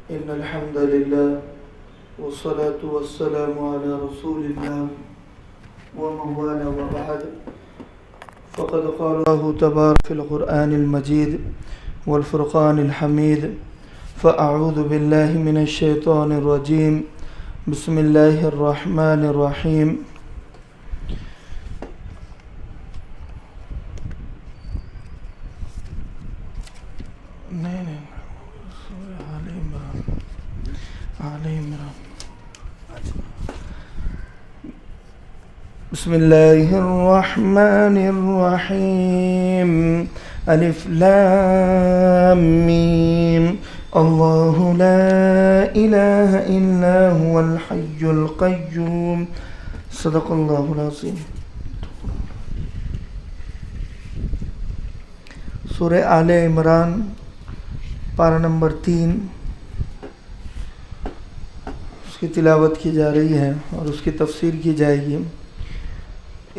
إن الحمد لله والصلاة والسلام على رسول الله ومن والاه وبعد فقد قال الله تبارك في القرآن المجيد والفرقان الحميد فأعوذ بالله من الشيطان الرجيم بسم الله الرحمن الرحيم بسم الله الرحمن الرحيم ألف لام ميم الله لا إله إلا هو الحي القيوم صدق الله العظيم. سورہ آل عمران پارہ نمبر 3 اس کی تلاوت کی جا رہی ہے اور اس کی تفسیر کی جائے گی.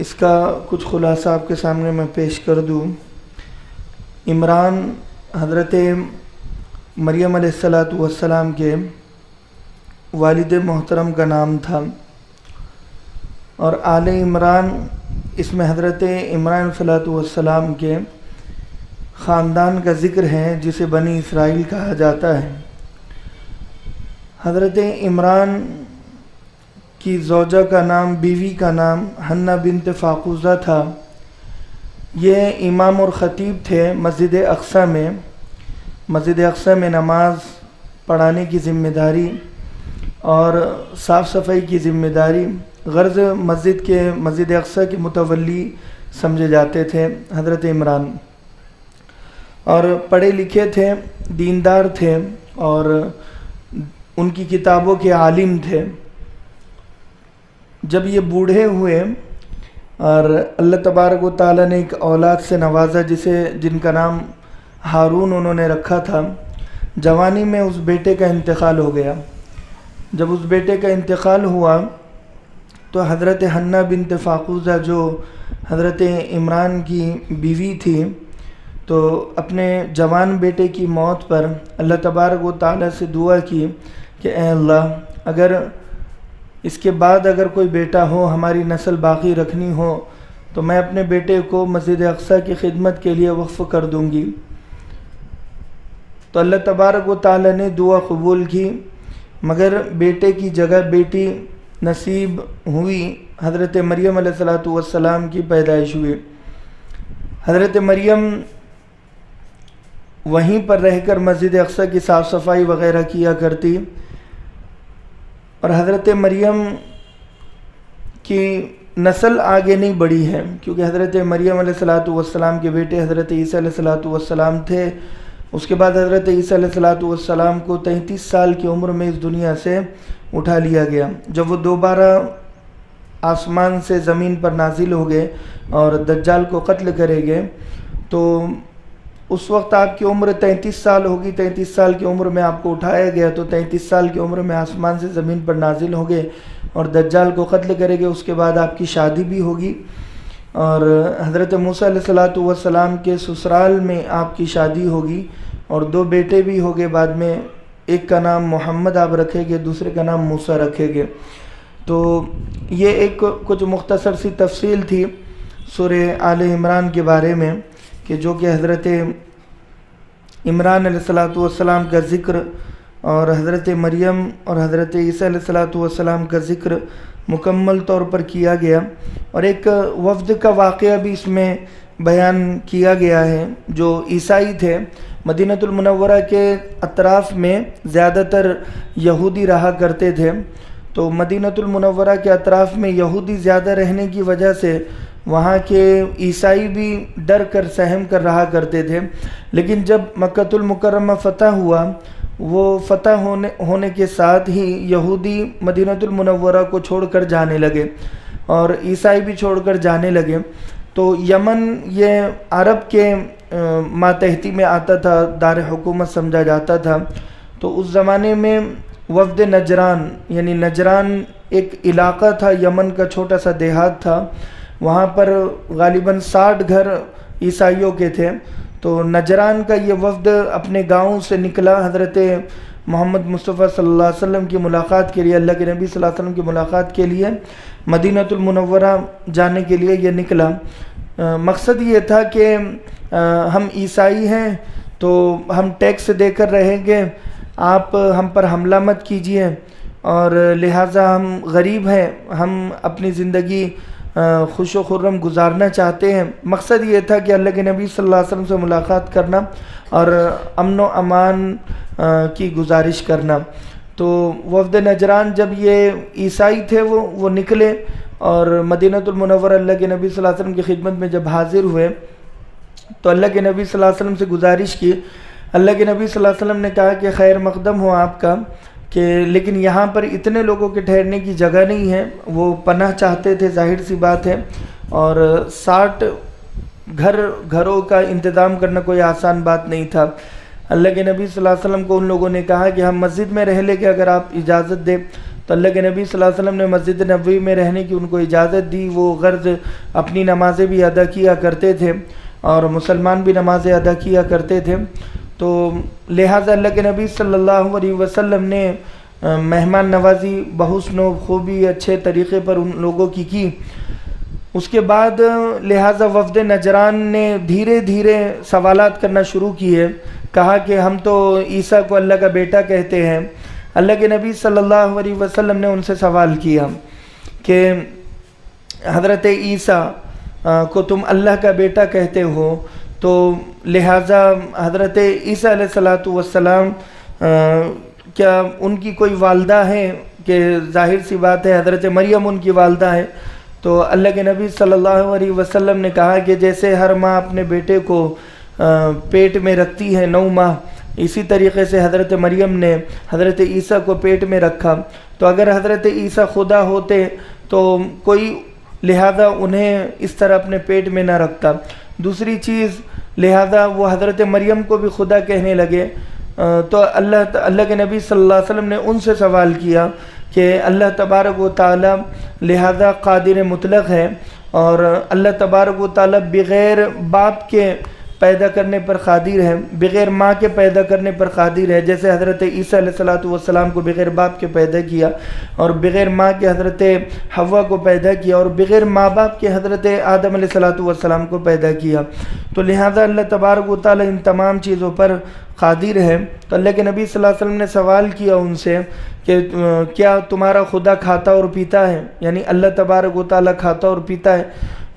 اس کا کچھ خلاصہ آپ کے سامنے میں پیش کر دوں. عمران حضرت مریم علیہ السلام کے والد محترم کا نام تھا، اور آل عمران اس میں حضرت عمران علیہ السلام کے خاندان کا ذکر ہے جسے بنی اسرائیل کہا جاتا ہے. حضرت عمران کی زوجہ کا نام، بیوی کا نام حنہ بنت فاقوزہ تھا. یہ امام اور خطیب تھے مسجد اقصی میں نماز پڑھانے کی ذمہ داری اور صاف صفائی کی ذمہ داری غرض مسجد اقصی کے متولی سمجھے جاتے تھے حضرت عمران. اور پڑھے لکھے تھے، دیندار تھے اور ان کی کتابوں کے عالم تھے. جب یہ بوڑھے ہوئے اور اللہ تبارک و تعالیٰ نے ایک اولاد سے نوازا جن کا نام ہارون انہوں نے رکھا تھا، جوانی میں اس بیٹے کا انتقال ہو گیا. جب اس بیٹے کا انتقال ہوا تو حضرت حنہ بنت فاقوزہ جو حضرت عمران کی بیوی تھی، تو اپنے جوان بیٹے کی موت پر اللہ تبارک و تعالیٰ سے دعا کی کہ اے اللہ، اگر اس کے بعد اگر کوئی بیٹا ہو، ہماری نسل باقی رکھنی ہو، تو میں اپنے بیٹے کو مسجد اقصی کی خدمت کے لیے وقف کر دوں گی. تو اللہ تبارک و تعالیٰ نے دعا قبول کی، مگر بیٹے کی جگہ بیٹی نصیب ہوئی. حضرت مریم علیہ السلام کی پیدائش ہوئی. حضرت مریم وہیں پر رہ کر مسجد اقصی کی صاف صفائی وغیرہ کیا کرتی، اور حضرت مریم کی نسل آگے نہیں بڑھی ہے، کیونکہ حضرت مریم علیہ السلام کے بیٹے حضرت عیسیٰ علیہ السلام تھے. اس کے بعد حضرت عیسیٰ علیہ السلام کو 33 سال کی عمر میں اس دنیا سے اٹھا لیا گیا. جب وہ دوبارہ آسمان سے زمین پر نازل ہو گئے اور دجال کو قتل کرے گئے، تو اس وقت آپ کی عمر 33 سال ہوگی. 33 سال کی عمر میں آپ کو اٹھایا گیا، تو 33 سال کی عمر میں آسمان سے زمین پر نازل ہو گئے اور دجال کو قتل کرے گے. اس کے بعد آپ کی شادی بھی ہوگی، اور حضرت موسیٰ علیہ السلام کے سسرال میں آپ کی شادی ہوگی، اور 2 بیٹے بھی ہوگے. بعد میں ایک کا نام محمد آپ رکھیں گے، دوسرے کا نام موسیٰ رکھیں گے. تو یہ ایک کچھ مختصر سی تفصیل تھی سورہ آل عمران کے بارے میں، کہ جو کہ حضرت عمران علیہ السلام کا ذکر اور حضرت مریم اور حضرت عیسیٰ علیہ السلام کا ذکر مکمل طور پر کیا گیا. اور ایک وفد کا واقعہ بھی اس میں بیان کیا گیا ہے جو عیسائی تھے. مدینہ المنورہ کے اطراف میں زیادہ تر یہودی رہا کرتے تھے، تو مدینہ المنورہ کے اطراف میں یہودی زیادہ رہنے کی وجہ سے وہاں کے عیسائی بھی ڈر کر سہم کر رہا کرتے تھے. لیکن جب مکہ المکرمہ فتح ہوا، وہ فتح ہونے کے ساتھ ہی یہودی مدینہ المنورہ کو چھوڑ کر جانے لگے اور عیسائی بھی چھوڑ کر جانے لگے. تو یمن یہ عرب کے ماتحتی میں آتا تھا، دار حکومت سمجھا جاتا تھا. تو اس زمانے میں وفد نجران، یعنی نجران ایک علاقہ تھا، یمن کا چھوٹا سا دیہات تھا، وہاں پر غالباً 60 گھر عیسائیوں کے تھے. تو نجران کا یہ وفد اپنے گاؤں سے نکلا، حضرت محمد مصطفیٰ صلی اللہ علیہ وسلم کی ملاقات کے لیے، اللہ کے نبی صلی اللہ علیہ وسلم کی ملاقات کے لیے مدینہ المنورہ جانے کے لیے یہ نکلا۔ مقصد یہ تھا کہ ہم عیسائی ہیں تو ہم ٹیکس دے کر رہیں گے، آپ ہم پر حملہ مت کیجئے، اور لہٰذا ہم غریب ہیں، ہم اپنی زندگی خوش و خرم گزارنا چاہتے ہیں۔ مقصد یہ تھا کہ اللہ کے نبی صلی اللہ علیہ وسلم سے ملاقات کرنا اور امن و امان کی گزارش کرنا۔ تو وفد نجران جب یہ عیسائی تھے وہ نکلے اور مدینہ المنورہ اللہ کے نبی صلی اللہ علیہ وسلم کی خدمت میں جب حاضر ہوئے تو اللہ کے نبی صلی اللہ علیہ وسلم سے گزارش کی۔ اللہ کے نبی صلی اللہ علیہ وسلم نے کہا کہ خیر مقدم ہو آپ کا، کہ لیکن یہاں پر اتنے لوگوں کے ٹھہرنے کی جگہ نہیں ہے۔ وہ پناہ چاہتے تھے، ظاہر سی بات ہے، اور 60 گھروں کا انتظام کرنا کوئی آسان بات نہیں تھا۔ اللہ کے نبی صلی اللہ علیہ وسلم کو ان لوگوں نے کہا کہ ہم مسجد میں رہ لیں کہ اگر آپ اجازت دیں، تو اللہ کے نبی صلی اللہ علیہ وسلم نے مسجد نبوی میں رہنے کی ان کو اجازت دی۔ وہ غرض اپنی نمازیں بھی ادا کیا کرتے تھے اور مسلمان بھی نمازیں ادا کیا کرتے تھے، تو لہٰذا اللہ کے نبی صلی اللہ علیہ وسلم نے مہمان نوازی بحسن و خوبی اچھے طریقے پر ان لوگوں کی۔ اس کے بعد لہٰذا وفد نجران نے دھیرے دھیرے سوالات کرنا شروع کیے۔ کہا کہ ہم تو عیسیٰ کو اللہ کا بیٹا کہتے ہیں۔ اللہ کے نبی صلی اللہ علیہ وسلم نے ان سے سوال کیا کہ حضرت عیسیٰ کو تم اللہ کا بیٹا کہتے ہو، تو لہٰذا حضرت عیسیٰ علیہ السلام کیا ان کی کوئی والدہ ہے؟ کہ ظاہر سی بات ہے حضرت مریم ان کی والدہ ہے۔ تو اللہ کے نبی صلی اللہ علیہ وسلم نے کہا کہ جیسے ہر ماں اپنے بیٹے کو پیٹ میں رکھتی ہے 9 ماہ، اسی طریقے سے حضرت مریم نے حضرت عیسیٰ کو پیٹ میں رکھا۔ تو اگر حضرت عیسیٰ خدا ہوتے تو کوئی لہذا انہیں اس طرح اپنے پیٹ میں نہ رکھتا۔ دوسری چیز، لہذا وہ حضرت مریم کو بھی خدا کہنے لگے۔ تو اللہ کے نبی صلی اللہ علیہ وسلم نے ان سے سوال کیا کہ اللہ تبارک و تعالی لہذا قادر مطلق ہے، اور اللہ تبارک و تعالی بغیر باپ کے پیدا کرنے پر قادر ہے، بغیر ماں کے پیدا کرنے پر قادر ہے، جیسے حضرت عیسیٰ علیہ السلام کو بغیر باپ کے پیدا کیا، اور بغیر ماں کے حضرت حوا کو پیدا کیا، اور بغیر ماں باپ کے حضرت آدم علیہ السلام کو پیدا کیا۔ تو لہذا اللہ تبارک و تعالی ان تمام چیزوں پر قادر ہے۔ تو اللہ کے نبی صلی اللہ علیہ وسلم نے سوال کیا ان سے کہ کیا تمہارا خدا کھاتا اور پیتا ہے؟ یعنی اللہ تبارک و تعالی کھاتا اور پیتا ہے؟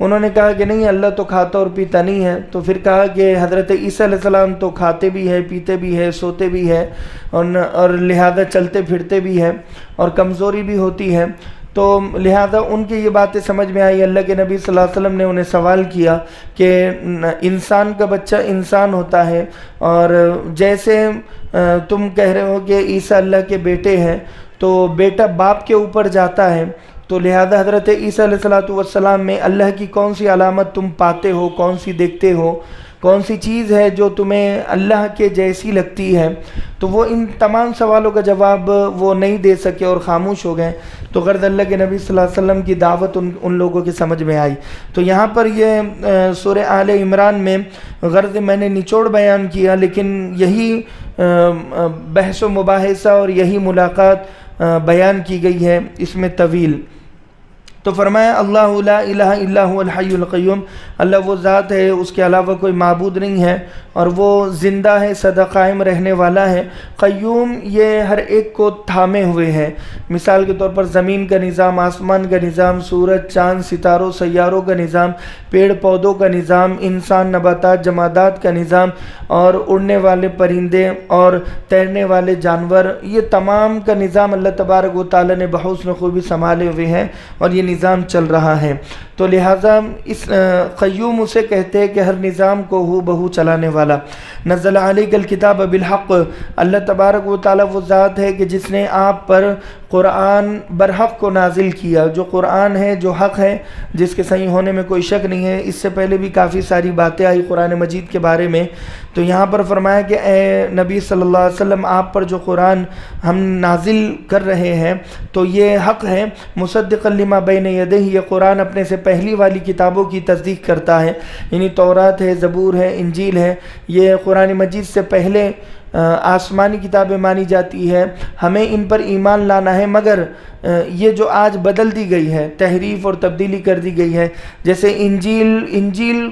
انہوں نے کہا کہ نہیں، اللہ تو کھاتا اور پیتا نہیں ہے۔ تو پھر کہا کہ حضرت عیسیٰ علیہ السلام تو کھاتے بھی ہے، پیتے بھی ہے، سوتے بھی ہے، اور لہذا چلتے پھرتے بھی ہے، اور کمزوری بھی ہوتی ہے۔ تو لہذا ان کی یہ باتیں سمجھ میں آئی۔ اللہ کے نبی صلی اللہ علیہ وسلم نے انہیں سوال کیا کہ انسان کا بچہ انسان ہوتا ہے، اور جیسے تم کہہ رہے ہو کہ عیسیٰ اللہ کے بیٹے ہیں، تو بیٹا باپ کے اوپر جاتا ہے، تو لہذا حضرت عیسیٰ علیہ السلام میں اللہ کی کون سی علامت تم پاتے ہو، کون سی دیکھتے ہو، کون سی چیز ہے جو تمہیں اللہ کے جیسی لگتی ہے؟ تو وہ ان تمام سوالوں کا جواب وہ نہیں دے سکے اور خاموش ہو گئے۔ تو غرض اللہ کے نبی صلی اللہ علیہ وسلم کی دعوت ان لوگوں کی سمجھ میں آئی۔ تو یہاں پر یہ سورہ آل عمران میں غرض میں نے نچوڑ بیان کیا، لیکن یہی بحث و مباحثہ اور یہی ملاقات بیان کی گئی ہے اس میں طویل۔ تو فرمایا اللہ لا الہ الا هو الحی القیوم، اللہ وہ ذات ہے، اس کے علاوہ کوئی معبود نہیں ہے، اور وہ زندہ ہے، سدا قائم رہنے والا ہے۔ قیوم یہ ہر ایک کو تھامے ہوئے ہے۔ مثال کے طور پر زمین کا نظام، آسمان کا نظام، سورج، چاند، ستاروں، سیاروں کا نظام، پیڑ پودوں کا نظام، انسان، نباتات، جمادات کا نظام، اور اڑنے والے پرندے اور تیرنے والے جانور، یہ تمام کا نظام اللہ تبارک و تعالی نے بحسن خوبی سنبھالے ہوئے ہیں، اور یہ نظام چل رہا ہے۔ تو لہٰذا اس قیوم اسے کہتے ہیں کہ ہر نظام کو ہو بہو چلانے والا۔ نزل علیک الکتاب بالحق، اللہ تبارک و تعالی وہ ذات ہے کہ جس نے آپ پر قرآن برحق کو نازل کیا، جو قرآن ہے، جو حق ہے، جس کے صحیح ہونے میں کوئی شک نہیں ہے۔ اس سے پہلے بھی کافی ساری باتیں آئی قرآن مجید کے بارے میں، تو یہاں پر فرمایا کہ اے نبی صلی اللہ علیہ وسلم، آپ پر جو قرآن ہم نازل کر رہے ہیں تو یہ حق ہے، مصدقا لما بین یدہ، یہ قرآن اپنے سے پہلی والی کتابوں کی تصدیق کرتا ہے، یعنی تورات ہے، زبور ہے، انجیل ہے، یہ قرآن مجید سے پہلے آسمانی کتابیں مانی جاتی ہے، ہمیں ان پر ایمان لانا ہے، مگر یہ جو آج بدل دی گئی ہے، تحریف اور تبدیلی کر دی گئی ہے، جیسے انجیل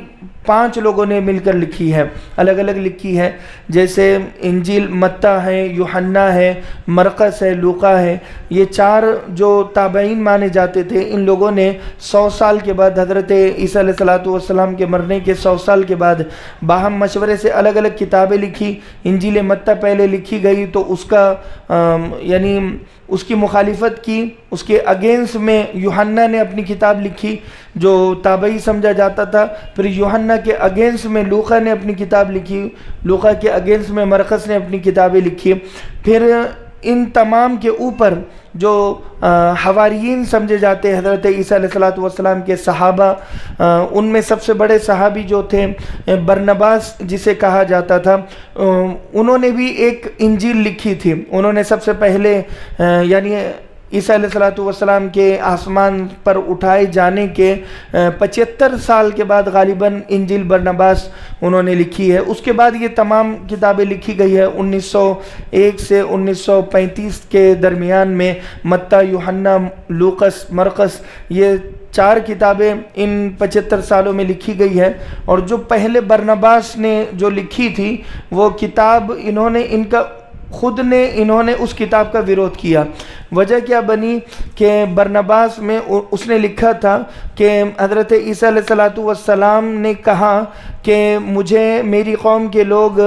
5 لوگوں نے مل کر لکھی ہے، الگ الگ لکھی ہے، جیسے انجیل متی ہے، یوحنا ہے، مرقس ہے، لوقا ہے، یہ 4 جو تابعین مانے جاتے تھے، ان لوگوں نے 100 سال کے بعد حضرت عیسیٰ علیہ السلام کے مرنے کے 100 سال کے بعد باہم مشورے سے الگ الگ کتابیں لکھی۔ انجیل متی پہلے لکھی گئی تو اس کا یعنی اس کی مخالفت کی، اس کے اگینسٹ میں یوحنا نے اپنی کتاب لکھی جو تابعی سمجھا جاتا تھا، پھر یوحنا کے اگینسٹ میں لوقا نے اپنی کتاب لکھی، لوقا کے اگینسٹ میں مرقس نے اپنی کتابیں لکھی، پھر ان تمام کے اوپر جو حواریین سمجھے جاتے ہیں حضرت عیسیٰ علیہ السلام کے صحابہ، ان میں سب سے بڑے صحابی جو تھے برنباس جسے کہا جاتا تھا، انہوں نے بھی ایک انجیل لکھی تھی۔ انہوں نے سب سے پہلے یعنی عیسیٰ علیہ السلام کے آسمان پر اٹھائے جانے کے 75 سال کے بعد غالباً انجیل برنباس انہوں نے لکھی ہے۔ اس کے بعد یہ تمام کتابیں لکھی گئی ہے 1901 سے 1935 کے درمیان میں، متی، یوحنا، لوقس، مرقس، یہ 4 کتابیں ان 75 سالوں میں لکھی گئی ہے۔ اور جو پہلے برنباس نے جو لکھی تھی وہ کتاب انہوں نے اس کتاب کا ویرودھ کیا۔ وجہ کیا بنی کہ برنباس میں اس نے لکھا تھا کہ حضرت عیسیٰ علیہ السلام نے کہا کہ مجھے میری قوم کے لوگ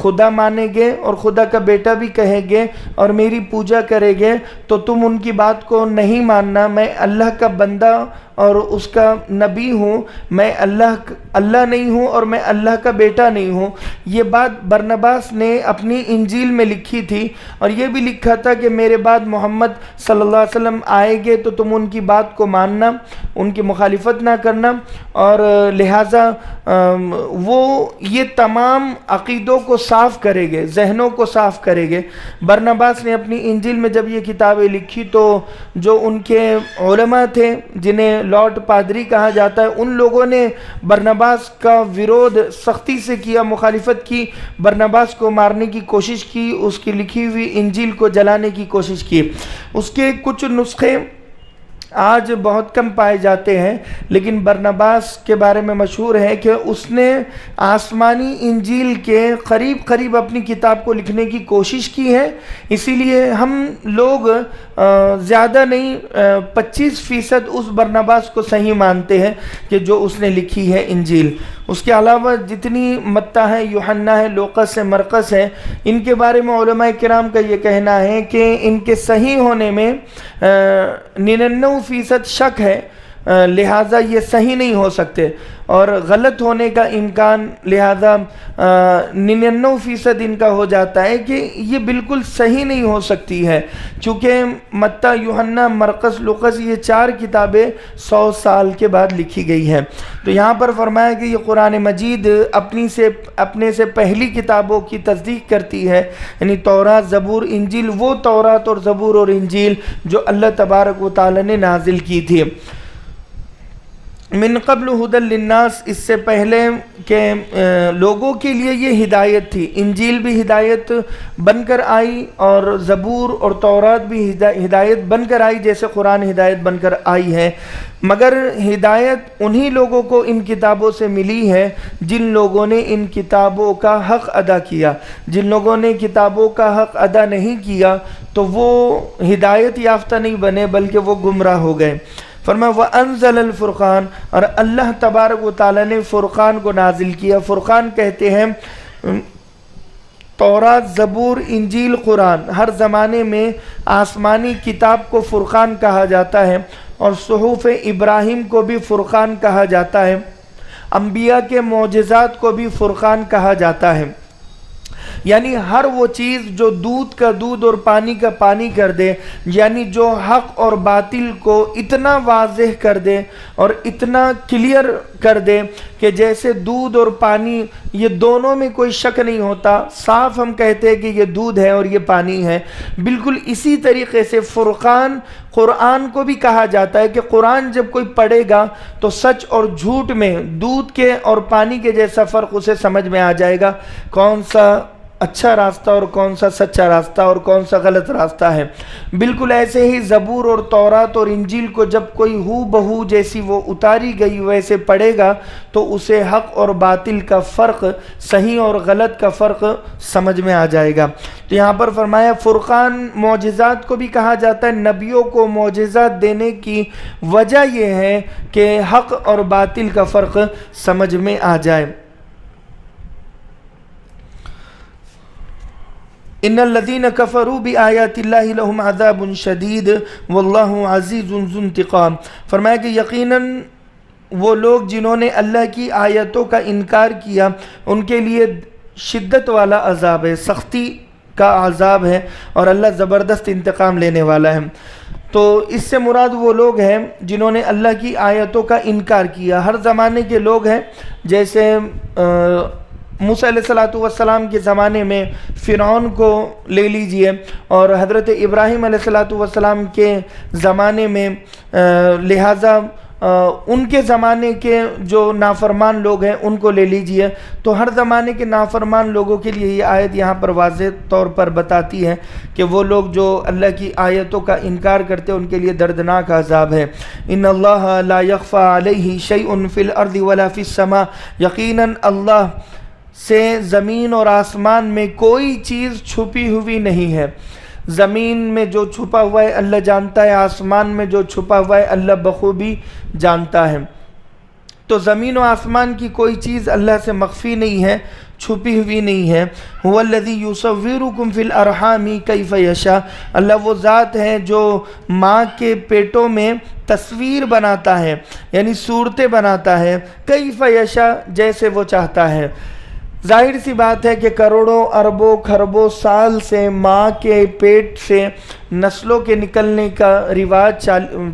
خدا مانیں گے اور خدا کا بیٹا بھی کہیں گے اور میری پوجا کریں گے، تو تم ان کی بات کو نہیں ماننا، میں اللہ کا بندہ اور اس کا نبی ہوں، میں اللہ نہیں ہوں اور میں اللہ کا بیٹا نہیں ہوں۔ یہ بات برنباس نے اپنی انجیل میں لکھی تھی، اور یہ بھی لکھا تھا کہ میرے بعد محمد صلی اللہ علیہ وسلم آئیں گے تو تم ان کی بات کو ماننا، ان کی مخالفت نہ کرنا، اور لہٰذا وہ یہ تمام عقیدوں کو صاف کرے گے، ذہنوں کو صاف کرے گے۔ برنباس نے اپنی انجیل میں جب یہ کتابیں لکھی تو جو ان کے علماء تھے جنہیں لارڈ پادری کہا جاتا ہے، ان لوگوں نے برنباس کا ویرودھ سختی سے کیا، مخالفت کی، برنباس کو مارنے کی کوشش کی، اس کی لکھی ہوئی انجیل کو جلانے کی کوشش کی۔ اس کے کچھ نسخے آج بہت کم پائے جاتے ہیں، لیکن برنباس کے بارے میں مشہور ہے کہ اس نے آسمانی انجیل کے قریب قریب اپنی کتاب کو لکھنے کی کوشش کی ہے۔ اسی لیے ہم لوگ زیادہ نہیں 25% اس برنباس کو صحیح مانتے ہیں کہ جو اس نے لکھی ہے انجیل۔ اس کے علاوہ جتنی متی ہے، یوحنا ہے، لوقس ہے، مرقس ہے، ان کے بارے میں علماء کرام کا یہ کہنا ہے کہ ان کے صحیح ہونے میں 99% شک ہے، لہٰذا یہ صحیح نہیں ہو سکتے، اور غلط ہونے کا امکان لہٰذا 99% ان کا ہو جاتا ہے کہ یہ بالکل صحیح نہیں ہو سکتی ہے، چونکہ متی، یوحنا، مرقس، لوقس یہ 4 کتابیں 100 سال کے بعد لکھی گئی ہیں۔ تو یہاں پر فرمایا کہ یہ قرآن مجید اپنے سے پہلی کتابوں کی تصدیق کرتی ہے، یعنی تورات، زبور، انجیل، وہ تورات اور زبور اور انجیل جو اللہ تبارک و تعالی نے نازل کی تھی۔ من قبل ہدی للناس، اس سے پہلے کہ لوگوں کے لیے یہ ہدایت تھی، انجیل بھی ہدایت بن کر آئی اور زبور اور تورات بھی ہدایت بن کر آئی، جیسے قرآن ہدایت بن کر آئی ہے، مگر ہدایت انہی لوگوں کو ان کتابوں سے ملی ہے جن لوگوں نے ان کتابوں کا حق ادا کیا۔ جن لوگوں نے کتابوں کا حق ادا نہیں کیا تو وہ ہدایت یافتہ نہیں بنے بلکہ وہ گمراہ ہو گئے۔ فرمایا وَأَنزَلَ الْفُرْقَانَ، اور اللہ تبارک و تعالی نے فرقان کو نازل کیا۔ فرقان کہتے ہیں تورات، زبور، انجیل، قرآن، ہر زمانے میں آسمانی کتاب کو فرقان کہا جاتا ہے، اور صحف ابراہیم کو بھی فرقان کہا جاتا ہے، انبیاء کے معجزات کو بھی فرقان کہا جاتا ہے۔ یعنی ہر وہ چیز جو دودھ کا دودھ اور پانی کا پانی کر دے، یعنی جو حق اور باطل کو اتنا واضح کر دے اور اتنا کلیئر کر دے کہ جیسے دودھ اور پانی یہ دونوں میں کوئی شک نہیں ہوتا، صاف ہم کہتے ہیں کہ یہ دودھ ہے اور یہ پانی ہے، بالکل اسی طریقے سے فرقان قرآن کو بھی کہا جاتا ہے کہ قرآن جب کوئی پڑھے گا تو سچ اور جھوٹ میں دودھ کے اور پانی کے جیسا فرق اسے سمجھ میں آ جائے گا، کون سا اچھا راستہ اور کون سا سچا راستہ اور کون سا غلط راستہ ہے۔ بالکل ایسے ہی زبور اور تورات اور انجیل کو جب کوئی ہو بہو جیسی وہ اتاری گئی ویسے پڑھے گا تو اسے حق اور باطل کا فرق، صحیح اور غلط کا فرق سمجھ میں آ جائے گا۔ تو یہاں پر فرمایا فرقان معجزات کو بھی کہا جاتا ہے، نبیوں کو معجزات دینے کی وجہ یہ ہے کہ حق اور باطل کا فرق سمجھ میں آ جائے۔ ان الذين كفروا بآيات الله لهم عذاب شدید واللہ عزیز ذو انتقام۔ فرمایا کہ یقیناً وہ لوگ جنہوں نے اللہ کی آیتوں کا انکار کیا ان کے لیے شدت والا عذاب ہے، سختی کا عذاب ہے، اور اللہ زبردست انتقام لینے والا ہے۔ تو اس سے مراد وہ لوگ ہیں جنہوں نے اللہ کی آیتوں کا انکار کیا۔ ہر زمانے کے لوگ ہیں، جیسے موسیٰ علیہ السلام کے زمانے میں فرعون کو لے لیجئے، اور حضرت ابراہیم علیہ السلام کے زمانے میں لہٰذا ان کے زمانے کے جو نافرمان لوگ ہیں ان کو لے لیجئے۔ تو ہر زمانے کے نافرمان لوگوں کے لیے یہ آیت یہاں پر واضح طور پر بتاتی ہے کہ وہ لوگ جو اللہ کی آیتوں کا انکار کرتے ہیں ان کے لیے دردناک عذاب ہے۔ ان اللہ لا یخفی علیہ شیء فی الارض ولا فی السماء، یقیناً اللہ سے زمین اور آسمان میں کوئی چیز چھپی ہوئی نہیں ہے۔ زمین میں جو چھپا ہوا ہے اللہ جانتا ہے، آسمان میں جو چھپا ہوا ہے اللہ بخوبی جانتا ہے۔ تو زمین و آسمان کی کوئی چیز اللہ سے مخفی نہیں ہے، چھپی ہوئی نہیں ہے۔ هو الذی یصورکم فی الارحام کیف یشاء، اللہ وہ ذات ہے جو ماں کے پیٹوں میں تصویر بناتا ہے، یعنی صورتیں بناتا ہے، کیف یشاء جیسے وہ چاہتا ہے۔ ظاہر سی بات ہے کہ کروڑوں اربوں خربوں سال سے ماں کے پیٹ سے نسلوں کے نکلنے کا رواج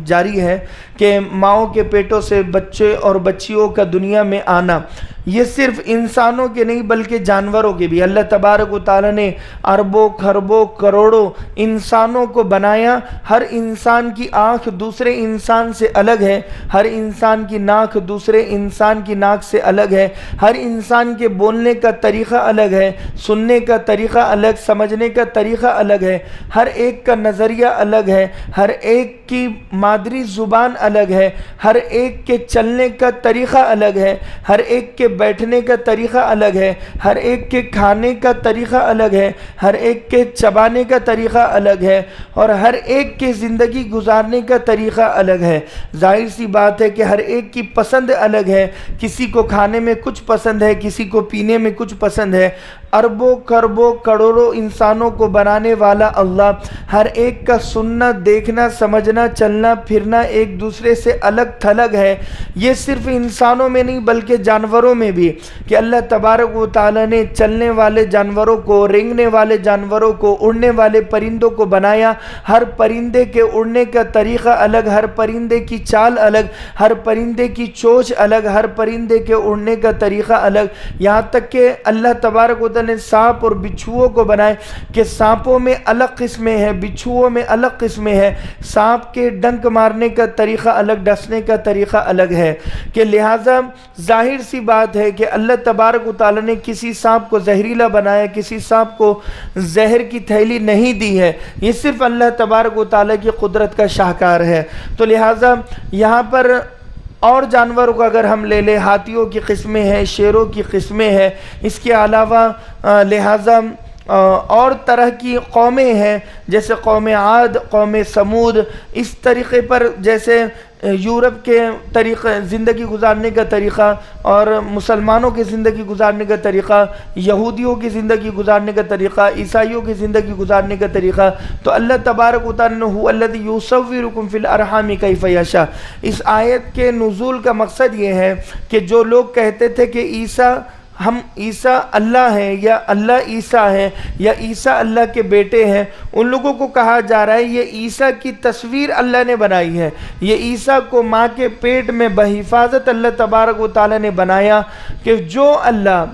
جاری ہے کہ ماؤں کے پیٹوں سے بچے اور بچیوں کا دنیا میں آنا، یہ صرف انسانوں کے نہیں بلکہ جانوروں کے بھی۔ اللہ تبارک و تعالیٰ نے اربوں خربوں کروڑوں انسانوں کو بنایا، ہر انسان کی آنکھ دوسرے انسان سے الگ ہے، ہر انسان کی ناک دوسرے انسان کی ناک سے الگ ہے، ہر انسان کے بولنے کا طریقہ الگ ہے، سننے کا طریقہ الگ، سمجھنے کا طریقہ الگ ہے، ہر ایک کا نظریہ الگ ہے، ہر ایک کی مادری زبان الگ ہے، ہر ایک کے چلنے کا طریقہ الگ ہے، ہر ایک کے بیٹھنے کا طریقہ الگ ہے، ہر ایک کے کھانے کا طریقہ الگ ہے، ہر ایک کے چبانے کا طریقہ الگ ہے، اور ہر ایک کے زندگی گزارنے کا طریقہ الگ ہے۔ ظاہر سی بات ہے کہ ہر ایک کی پسند الگ ہے، کسی کو کھانے میں کچھ پسند ہے، کسی کو پینے میں کچھ پسند ہے۔ اربوں خربوں کروڑوں انسانوں کو بنانے والا اللہ ہر ایک کا سننا دیکھنا سمجھنا چلنا پھرنا ایک دوسرے سے الگ تھلگ ہے۔ یہ صرف انسانوں میں نہیں بلکہ جانوروں میں بھی، کہ اللہ تبارک و تعالیٰ نے چلنے والے جانوروں کو، رینگنے والے جانوروں کو، اڑنے والے پرندوں کو بنایا۔ ہر پرندے کے اڑنے کا طریقہ الگ، ہر پرندے کی چال الگ، ہر پرندے کی چونچ الگ، ہر پرندے کے اڑنے کا طریقہ الگ۔ یہاں تک کہ اللہ تبارک و تعالیٰ نے سانپ اور بچھوؤں کو بنائے کہ سانپوں میں الگ قسمیں ہیں، بچھوؤں میں الگ قسمیں ہیں، سانپ کے ڈنک مارنے کا طریقہ الگ، ڈسنے کا طریقہ الگ ہے، کہ لہٰذا ظاہر سی بات ہے کہ اللہ تبارک و تعالیٰ نے کسی سانپ کو زہریلا بنایا، کسی سانپ کو زہر کی تھیلی نہیں دی ہے، یہ صرف اللہ تبارک و تعالیٰ کی قدرت کا شاہکار ہے۔ تو لہٰذا یہاں پر اور جانوروں کو اگر ہم لے لیں، ہاتھیوں کی قسمیں ہیں، شیروں کی قسمیں ہیں، اس کے علاوہ لہٰذا اور طرح کی قومیں ہیں، جیسے قوم عاد، قوم سمود، اس طریقے پر جیسے یورپ کے طریقہ زندگی گزارنے کا طریقہ اور مسلمانوں کی زندگی گزارنے کا طریقہ، یہودیوں کی زندگی گزارنے کا طریقہ، عیسائیوں کی زندگی گزارنے کا طریقہ، تو اللہ تبارک و تعالیٰ نے هو الذی یصورکم فی الارحام کیف یشاء۔ اس آیت کے نزول کا مقصد یہ ہے کہ جو لوگ کہتے تھے کہ عیسیٰ اللہ ہیں یا اللہ عیسیٰ ہیں یا عیسیٰ اللہ کے بیٹے ہیں، ان لوگوں کو کہا جا رہا ہے یہ عیسیٰ کی تصویر اللہ نے بنائی ہے، یہ عیسیٰ کو ماں کے پیٹ میں بحفاظت اللہ تبارک و تعالیٰ نے بنایا، کہ جو اللہ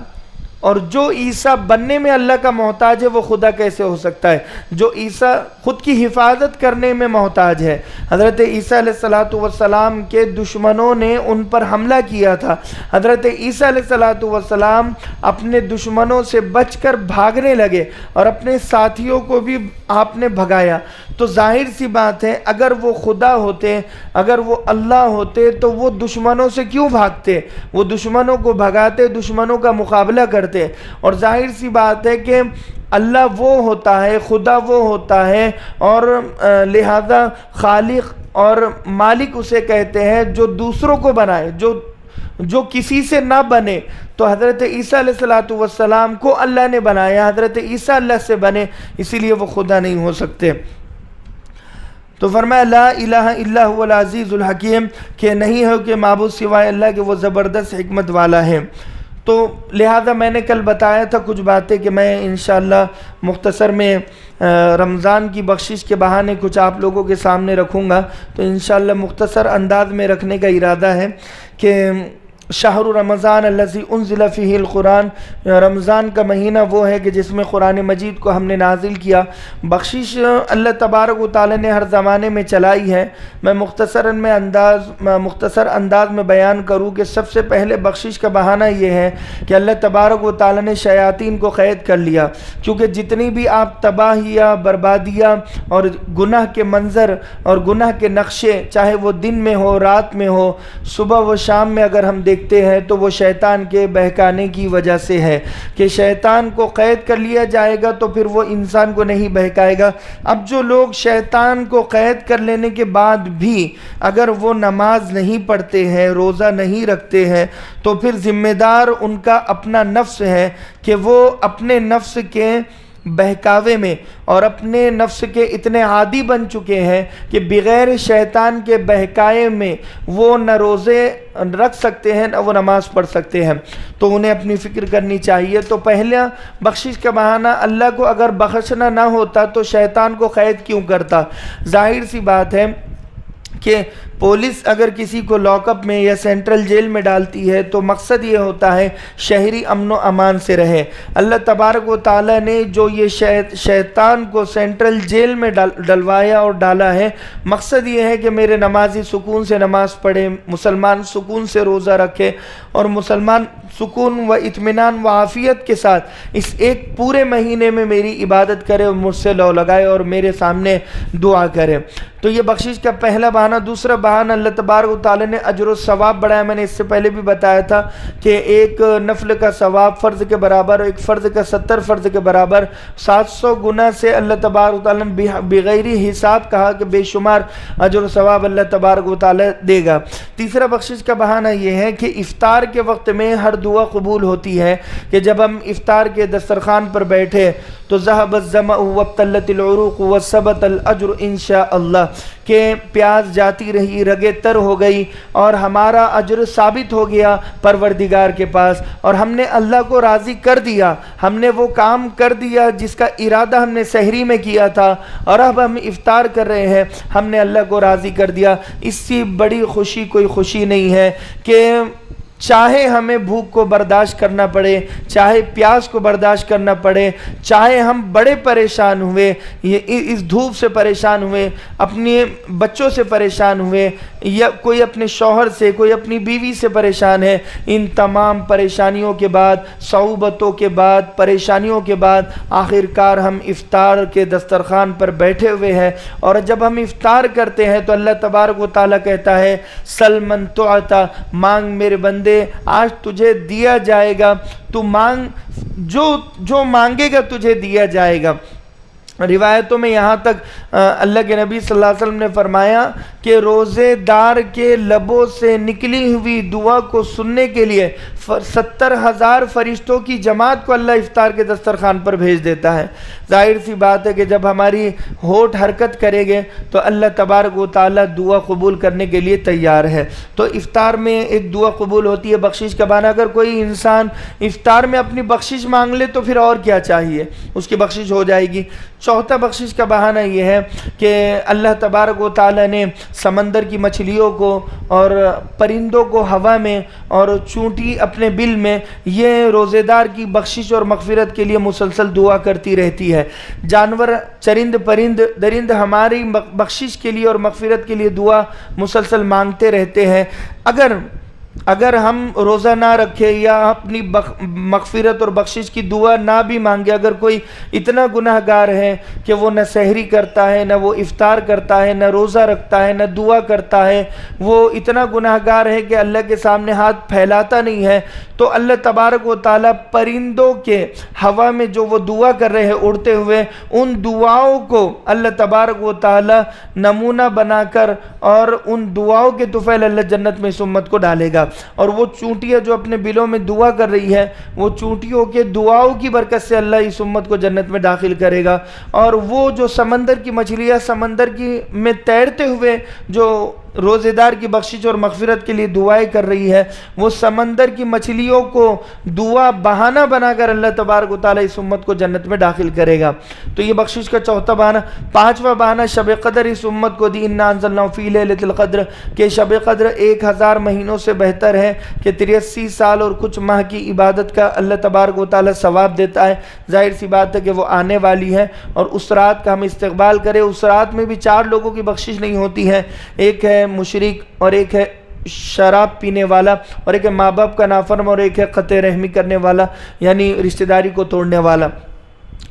اور جو عیسیٰ بننے میں اللہ کا محتاج ہے وہ خدا کیسے ہو سکتا ہے؟ جو عیسیٰ خود کی حفاظت کرنے میں محتاج ہے۔ حضرت عیسیٰ علیہ السلام کے دشمنوں نے ان پر حملہ کیا تھا، حضرت عیسیٰ علیہ السلام اپنے دشمنوں سے بچ کر بھاگنے لگے اور اپنے ساتھیوں کو بھی آپ نے بھگایا۔ تو ظاہر سی بات ہے اگر وہ خدا ہوتے، اگر وہ اللہ ہوتے تو وہ دشمنوں سے کیوں بھاگتے؟ وہ دشمنوں کو بھگاتے، دشمنوں کا مقابلہ کرتے۔ اور ظاہر سی بات ہے کہ اللہ وہ ہوتا ہے، خدا وہ ہوتا ہے، اور لہذا خالق اور مالک اسے کہتے ہیں جو دوسروں کو بنائے، جو کسی سے نہ بنے۔ تو حضرت عیسیٰ علیہ السلام کو اللہ نے بنایا، حضرت عیسیٰ اللہ سے بنے، اسی لیے وہ خدا نہیں ہو سکتے۔ تو فرمایا لا الہ الا هو العزیز الحکیم، کہ نہیں ہے کہ معبود سوائے اللہ کے وہ زبردست حکمت والا ہے۔ تو لہذا میں نے کل بتایا تھا کچھ باتیں کہ میں انشاءاللہ مختصر میں رمضان کی بخشش کے بہانے کچھ آپ لوگوں کے سامنے رکھوں گا، تو انشاءاللہ مختصر انداز میں رکھنے کا ارادہ ہے کہ شہر رمضان الذی انزل فیہ القرآن، رمضان کا مہینہ وہ ہے کہ جس میں قرآن مجید کو ہم نے نازل کیا۔ بخشش اللہ تبارک و تعالی نے ہر زمانے میں چلائی ہے۔ میں مختصر انداز میں بیان کروں کہ سب سے پہلے بخشش کا بہانہ یہ ہے کہ اللہ تبارک و تعالی نے شیاطین کو قید کر لیا، کیونکہ جتنی بھی آپ تباہیاں، بربادیاں اور گناہ کے منظر اور گناہ کے نقشے، چاہے وہ دن میں ہو، رات میں ہو، صبح و شام میں اگر ہم دیکھتے ہیں تو وہ شیطان کے بہکانے کی وجہ سے ہے کہ شیطان کو قید کر لیا جائے گا تو پھر وہ انسان کو نہیں بہکائے گا۔ اب جو لوگ شیطان کو قید کر لینے کے بعد بھی اگر وہ نماز نہیں پڑھتے ہیں، روزہ نہیں رکھتے ہیں، تو پھر ذمہ دار ان کا اپنا نفس ہے کہ وہ اپنے نفس کے بہکاوے میں اور اپنے نفس کے اتنے عادی بن چکے ہیں کہ بغیر شیطان کے بہکائے میں وہ نہ روزے رکھ سکتے ہیں نہ وہ نماز پڑھ سکتے ہیں، تو انہیں اپنی فکر کرنی چاہیے۔ تو پہلا بخشش کا بہانہ، اللہ کو اگر بخشنا نہ ہوتا تو شیطان کو قید کیوں کرتا؟ ظاہر سی بات ہے کہ پولیس اگر کسی کو لاک اپ میں یا سینٹرل جیل میں ڈالتی ہے تو مقصد یہ ہوتا ہے شہری امن و امان سے رہے۔ اللہ تبارک و تعالی نے جو یہ شیطان کو سینٹرل جیل میں ڈلوایا اور ڈالا ہے، مقصد یہ ہے کہ میرے نمازی سکون سے نماز پڑھے، مسلمان سکون سے روزہ رکھے، اور مسلمان سکون و اطمینان و عافیت کے ساتھ اس ایک پورے مہینے میں میری عبادت کرے اور مجھ سے لو لگائے اور میرے سامنے دعا کرے۔ تو یہ بخشش کا پہلا بہانہ۔ دوسرا بہانہ، اللہ تبارک و تعالی نے اجر و ثواب بڑھایا۔ میں نے اس سے پہلے بھی بتایا تھا کہ ایک نفل کا ثواب فرض کے برابر، ایک فرض کا 70 فرض کے برابر، 700 گنا سے اللہ تبارک و تعالی نے بغیر حساب کہا کہ بے شمار اجر و ثواب اللہ تبارک و تعالی دے گا۔ تیسرا بخشش کا بہانہ یہ ہے کہ افطار کے وقت میں ہر دعا قبول ہوتی ہے، کہ جب ہم افطار کے دسترخوان پر بیٹھے تو ذهب الظمأ وابتلت العروق وثبت الاجر انشاء اللہ، کہ پیاس جاتی رہی، رگیں تر ہو گئی اور ہمارا اجر ثابت ہو گیا پروردگار کے پاس، اور ہم نے اللہ کو راضی کر دیا، ہم نے وہ کام کر دیا جس کا ارادہ ہم نے سحری میں کیا تھا، اور اب ہم افطار کر رہے ہیں، ہم نے اللہ کو راضی کر دیا۔ اس سے بڑی خوشی کوئی خوشی نہیں ہے کہ چاہے ہمیں بھوک کو برداشت کرنا پڑے، چاہے پیاس کو برداشت کرنا پڑے، چاہے ہم بڑے پریشان ہوئے، اس دھوپ سے پریشان ہوئے، اپنے بچوں سے پریشان ہوئے، یا کوئی اپنے شوہر سے، کوئی اپنی بیوی سے پریشان ہے، ان تمام پریشانیوں کے بعد، صعوبتوں کے بعد، پریشانیوں کے بعد آخرکار ہم افطار کے دسترخوان پر بیٹھے ہوئے ہیں، اور جب ہم افطار کرتے ہیں تو اللہ تبارک و تعالیٰ کہتا ہے سل من تعطی، مانگ میرے بندے، آج تجھے دیا جائے گا، تو مانگ، جو مانگے گا تجھے دیا جائے گا۔ روایتوں میں یہاں تک اللہ کے نبی صلی اللہ علیہ وسلم نے فرمایا کہ روزے دار کے لبوں سے نکلی ہوئی دعا کو سننے کے لیے 70,000 فرشتوں کی جماعت کو اللہ افطار کے دسترخوان پر بھیج دیتا ہے۔ ظاہر سی بات ہے کہ جب ہماری ہونٹ حرکت کرے گے تو اللہ تبارک و تعالی دعا قبول کرنے کے لیے تیار ہے۔ تو افطار میں ایک دعا قبول ہوتی ہے، بخشش کا بہانہ۔ اگر کوئی انسان افطار میں اپنی بخشش مانگ لے تو پھر اور کیا چاہیے، اس کی بخشش ہو جائے گی۔ چوتھا بخشش کا بہانہ یہ ہے کہ اللہ تبارک و تعالی نے سمندر کی مچھلیوں کو اور پرندوں کو ہوا میں اور چونٹی اپنے اپنے بل میں یہ روزے دار کی بخشش اور مغفرت کے لیے مسلسل دعا کرتی رہتی ہے۔ جانور، چرند پرند درند ہماری بخشش کے لیے اور مغفرت کے لیے دعا مسلسل مانگتے رہتے ہیں۔ اگر ہم روزہ نہ رکھے یا اپنی مغفرت اور بخشش کی دعا نہ بھی مانگے، اگر کوئی اتنا گناہ گار ہے کہ وہ نہ سحری کرتا ہے، نہ وہ افطار کرتا ہے، نہ روزہ رکھتا ہے، نہ دعا کرتا ہے، وہ اتنا گناہ گار ہے کہ اللہ کے سامنے ہاتھ پھیلاتا نہیں ہے، تو اللہ تبارک و تعالیٰ پرندوں کے ہوا میں جو وہ دعا کر رہے ہیں اڑتے ہوئے، ان دعاؤں کو اللہ تبارک و تعالیٰ نمونہ بنا کر اور ان دعاؤں کے طفیل اللہ جنت میں اس امت کو ڈالے گا۔ اور وہ چونٹیاں جو اپنے بلوں میں دعا کر رہی ہے، وہ چونٹیوں کے دعاؤں کی برکت سے اللہ اس امت کو جنت میں داخل کرے گا۔ اور وہ جو سمندر کی مچھلیاں سمندر کی میں تیرتے ہوئے جو روزے دار کی بخشش اور مغفرت کے لیے دعائیں کر رہی ہے، وہ سمندر کی مچھلیوں کو دعا بہانہ بنا کر اللہ تبارک و تعالیٰ اس امت کو جنت میں داخل کرے گا۔ تو یہ بخشش کا چوتھا بہانہ۔ پانچواں بہانہ شب قدر اس امت کو دی، انا انزلناہ فی لیلۃ القدر، کہ شب قدر 1000 مہینوں سے بہتر ہے، کہ 83 سال اور کچھ ماہ کی عبادت کا اللہ تبارک و تعالیٰ ثواب دیتا ہے۔ ظاہر سی بات ہے کہ وہ آنے والی ہے، اور اس رات کا ہم استقبال کریں۔ اس رات میں بھی 4 لوگوں کی بخشش نہیں ہوتی ہے، ایک ہے مشرک، اور ایک ہے شراب پینے والا، اور ایک ہے ماں باپ کا نافرمان، اور ایک ہے قطع رحمی کرنے والا، یعنی رشتہ داری کو توڑنے والا۔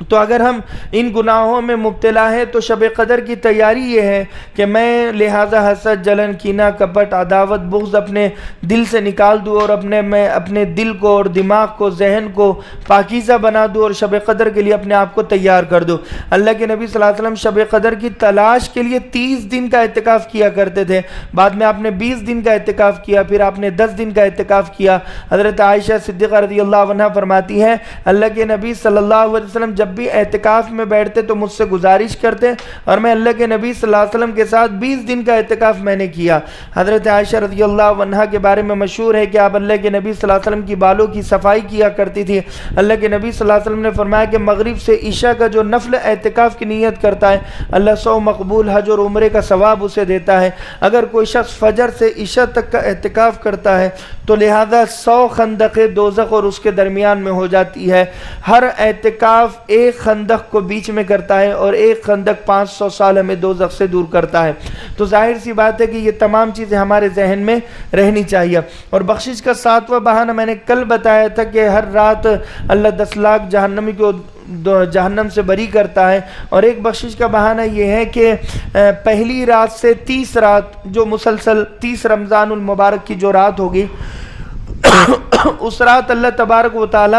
تو اگر ہم ان گناہوں میں مبتلا ہے تو شب قدر کی تیاری یہ ہے کہ میں لہذا حسد، جلن، کینہ، کپٹ، عداوت، بغض اپنے دل سے نکال دوں، اور میں اپنے دل کو اور دماغ کو، ذہن کو پاکیزہ بنا دوں، اور شب قدر کے لیے اپنے آپ کو تیار کر دوں۔ اللہ کے نبی صلی اللہ علیہ وسلم شب قدر کی تلاش کے لیے 30 دن کا اعتکاف کیا کرتے تھے، بعد میں آپ نے 20 دن کا اعتکاف کیا، پھر آپ نے 10 دن کا اعتکاف کیا۔ حضرت عائشہ صدیقہ رضی اللہ عنہ فرماتی ہیں، اللہ کے نبی صلی اللہ علیہ وسلم جب بھی اعتکاف میں بیٹھتے تو مجھ سے گزارش کرتے، اور میں اللہ کے نبی صلی اللہ علیہ وسلم کے ساتھ 20 دن کا اعتکاف میں نے کیا۔ حضرت عائشہ رضی اللہ عنہ کے بارے میں مشہور ہے کہ آپ اللہ کے نبی صلی اللہ علیہ وسلم کی بالوں کی صفائی کیا کرتی تھی۔ اللہ کے نبی صلی اللہ علیہ وسلم نے فرمایا کہ مغرب سے عشاء کا جو نفل اعتکاف کی نیت کرتا ہے، اللہ 100 مقبول حج اور عمرے کا ثواب اسے دیتا ہے۔ اگر کوئی شخص فجر سے عشاء تک کا اعتکاف کرتا ہے تو لہذا 100 خندق دوزخ اور اس کے درمیان میں ہو جاتی ہے۔ ہر اعتکاف ایک خندق کو بیچ میں کرتا ہے، اور ایک خندق 500 سال ہمیں دوزخ سے دور کرتا ہے۔ تو ظاہر سی بات ہے کہ یہ تمام چیزیں ہمارے ذہن میں رہنی چاہیے۔ اور بخشش کا 7واں بہانہ میں نے کل بتایا تھا کہ ہر رات اللہ 10 لاکھ جہنمی کو جہنم سے بری کرتا ہے۔ اور ایک بخشش کا بہانہ یہ ہے کہ پہلی رات سے 30 رات، جو مسلسل 30 رمضان المبارک کی جو رات ہوگی، اس رات اللہ تبارک و تعالی